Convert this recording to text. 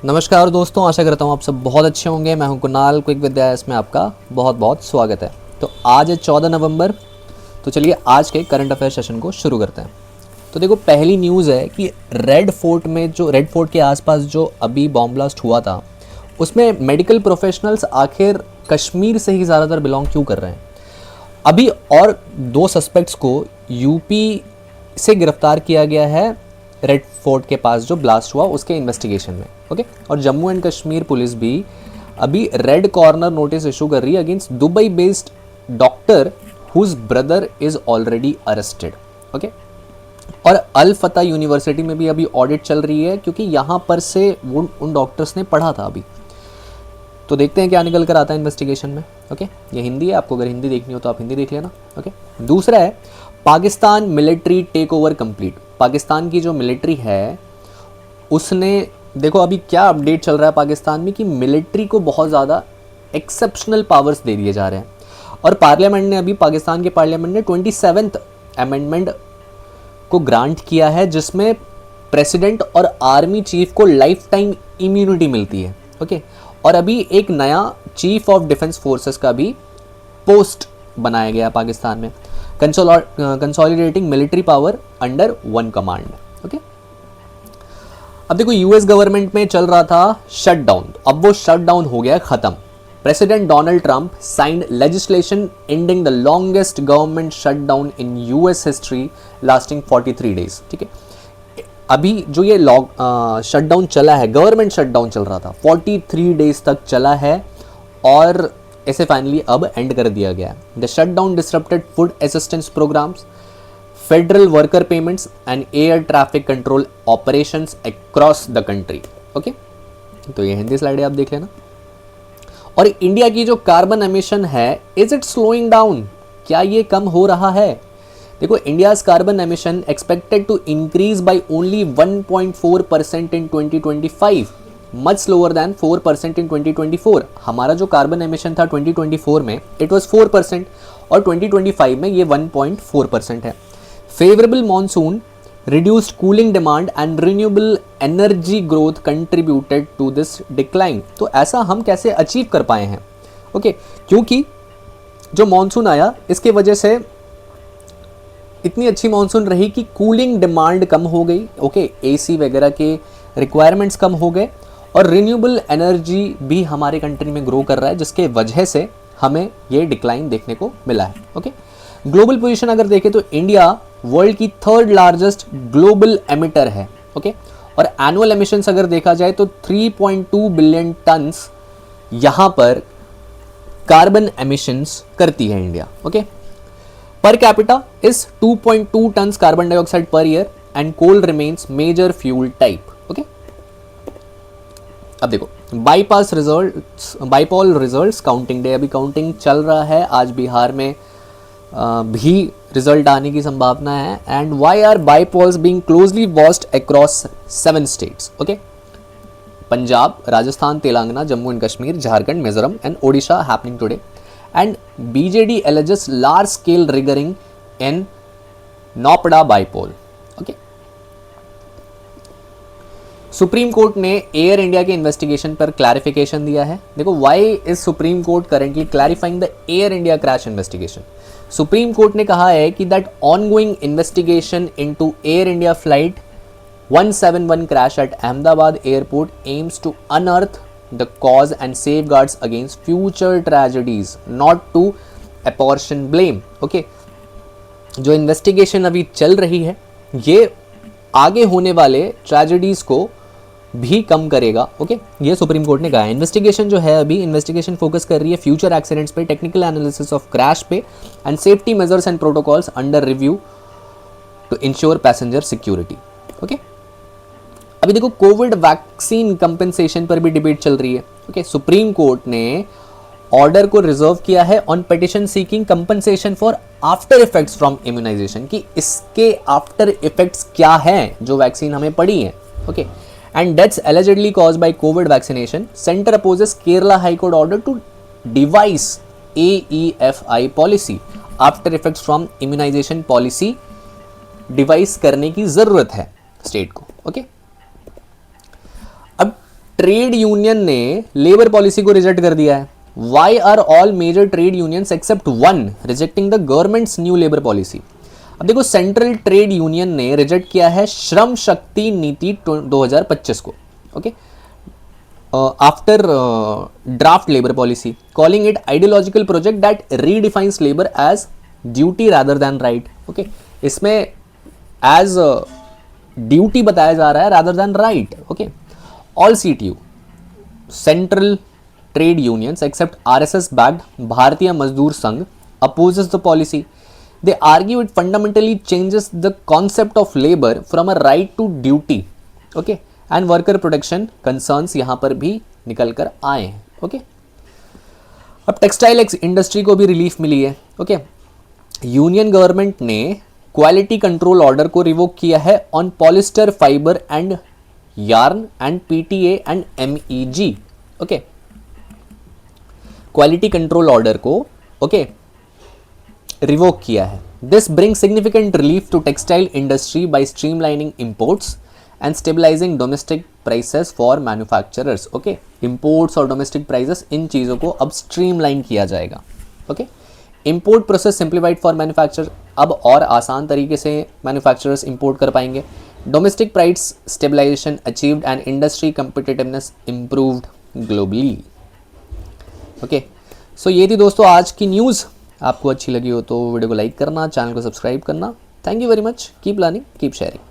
नमस्कार दोस्तों, आशा करता हूँ आप सब बहुत अच्छे होंगे। मैं हूँ कुणाल, क्विक विद्यास में आपका बहुत बहुत स्वागत है। तो आज है 14 नवंबर। तो चलिए आज के करंट अफेयर सेशन को शुरू करते हैं। तो देखो, पहली न्यूज़ है कि रेड फोर्ट के आसपास जो अभी बॉम्ब ब्लास्ट हुआ था, उसमें मेडिकल प्रोफेशनल्स आखिर कश्मीर से ही ज़्यादातर बिलोंग क्यों कर रहे हैं। अभी और 2 सस्पेक्ट्स को यूपी से गिरफ्तार किया गया है रेड फोर्ट के पास जो ब्लास्ट हुआ उसके इन्वेस्टिगेशन में। ओके, और जम्मू एंड कश्मीर पुलिस भी अभी रेड कॉर्नर नोटिस इशू कर रही है against Dubai based doctor whose brother is already arrested. Okay, और अल फतह यूनिवर्सिटी में भी अभी ऑडिट चल रही है क्योंकि यहाँ पर से वो उन डॉक्टर्स ने पढ़ा था अभी। तो देखते हैं क्या निकल कर आता है इन्वेस्टिगेशन में। ओके, ये हिंदी है, आपको अगर हिंदी देखनी हो तो आप हिंदी देख लेना। ओके, दूसरा है Pakistan military take over complete. Pakistan की जो मिलिट्री है उसने, देखो अभी क्या अपडेट चल रहा है पाकिस्तान में कि मिलिट्री को बहुत ज़्यादा एक्सेप्शनल पावर्स दे दिए जा रहे हैं। और पार्लियामेंट ने अभी, पाकिस्तान के पार्लियामेंट ने 27th अमेंडमेंट को ग्रांट किया है जिसमें प्रेसिडेंट और आर्मी चीफ को लाइफ टाइम इम्यूनिटी मिलती है। ओके, और अभी एक नया चीफ ऑफ डिफेंस फोर्सेस का भी पोस्ट बनाया गया पाकिस्तान में, consolidating military power under one command. Okay, अब देखो यूएस गवर्नमेंट में चल रहा था शटडाउन, अब वो शटडाउन हो गया खत्म। President Donald Trump signed legislation ending the longest government shutdown in US history lasting 43 days. ठीक है, अभी जो ये शटडाउन चला है, गवर्नमेंट शटडाउन चल रहा था, 43 डेज तक चला है और इसे फाइनली अब एंड कर दिया गया है। The shutdown disrupted food assistance programs, federal worker payments and air traffic control operations across the country. Okay, तो ये हिंदी स्लाइड है, आप देख लेना। और इंडिया की जो कार्बन एमिशन है, इज इट स्लोइंग डाउन, क्या ये कम हो रहा है? देखो, India's carbon emission expected to increase by only 1.4% in 2025, much slower than 4% in 2024। हमारा जो कार्बन एमिशन था 2024 में इट वाज 4% और 2025 में ये 1.4% है। Favourable monsoon, reduced cooling demand and renewable energy growth contributed to this decline। तो ऐसा हम कैसे अचीव कर पाए हैं? ओके, क्योंकि जो मॉनसून आया इसके वजह से इतनी अच्छी मॉनसून रही कि कूलिंग डिमांड कम हो गई। ओके, एसी वगैरह के रिक्वायरमेंट्स कम हो गए और रिन्यूएबल एनर्जी भी हमारे कंट्री में ग्रो कर रहा है जिसके वजह से हमें ये डिक्लाइन देखने को मिला है। ओके, ग्लोबल पोजीशन अगर देखें तो इंडिया वर्ल्ड की 3rd लार्जेस्ट ग्लोबल एमिटर है। ओके, और एनुअल एमिशंस अगर देखा जाए तो 3.2 बिलियन टन्स यहां पर कार्बन एमिशंस करती है India. Okay, per capita is 2.2 tons carbon dioxide per year and coal remains major fuel type. Okay, अब देखो बाईपोल रिजल्ट्स, काउंटिंग डे अभी काउंटिंग चल रहा है, आज बिहार में भी रिजल्ट आने की संभावना है। And why are bypolls being closely watched across 7 states. Okay, Punjab, Rajasthan, Telangana, Jammu and Kashmir, Jharkhand, Mizoram and Odisha happening today. And BJD alleges large scale rigging in Nuapada bypoll. Okay, Supreme Court ने एयर इंडिया के इन्वेस्टिगेशन पर क्लैरिफिकेशन दिया है। देखो, why is Supreme Court currently clarifying the Air India crash investigation. Supreme Court ने कहा है कि that ongoing investigation into air India flight 171 crash at Ahmedabad airport aims to unearth the cause and safeguards against future tragedies, not to apportion blame. Okay, जो investigation अभी चल रही है ये आगे होने वाले ट्रेजेडीज को भी कम करेगा। ओके, ये सुप्रीम कोर्ट ने कहा है। इन्वेस्टिगेशन जो है अभी, इन्वेस्टिगेशन फोकस कर रही है फ्यूचर एक्सीडेंट्स पे, टेक्निकल एनालिसिस ऑफ क्रैश पे and safety measures and protocols under review to ensure passenger security. Okay, अभी देखो कोविड वैक्सीन कंपेंसेशन पर भी डिबेट चल रही है। ओके, सुप्रीम कोर्ट ने ऑर्डर को रिजर्व किया है on petition seeking compensation for after effects from immunisation, कि इसके आफ्टर इफेक्ट्स क्या हैं जो वैक्सीन हमें पड़ी है। Okay, and deaths allegedly caused by COVID vaccination, center opposes Kerala High Court order to devise AEFI policy, after effects from immunization policy devise करने की जरूरत है स्टेट को। ओके, अब ट्रेड यूनियन ने लेबर पॉलिसी को रिजेक्ट कर दिया है. Why are all major trade unions except one rejecting the government's new labour policy. अब देखो सेंट्रल ट्रेड यूनियन ने रिजेक्ट किया है श्रम शक्ति नीति 2025 को. Okay, after draft labour policy calling it ideological project that redefines labour as duty rather than right. Okay, इसमें as duty बताया जा रहा है rather than right. Okay, all CTU central trade unions except RSS backed भारतीय मजदूर संघ opposes the policy. They argue it fundamentally changes the concept of labor from a right to duty. Okay, and worker protection concerns यहाँ पर भी निकल कर आए हैं. ओके, अब टेक्सटाइल इंडस्ट्री को भी रिलीफ मिली है. ओके, यूनियन गवर्नमेंट ने क्वालिटी कंट्रोल ऑर्डर को रिवोक किया है on polyester fibre and yarn and PTA and MEG. Okay, quality control order को ओके रिवोक किया है. This bring significant relief to textile industry by streamlining imports and stabilising domestic prices for manufacturers. Okay, imports और domestic prices इन चीज़ों को अब streamline किया जाएगा. Okay, import process simplified for manufacture, अब और आसान तरीके से मैन्युफैक्चरर्स इंपोर्ट कर पाएंगे. Domestic price stabilization achieved and industry competitiveness improved globally. Okay, so ये थी दोस्तों आज की न्यूज़. आपको अच्छी लगी हो तो वीडियो को लाइक करना, चैनल को सब्सक्राइब करना. Thank you very much. Keep learning, keep sharing.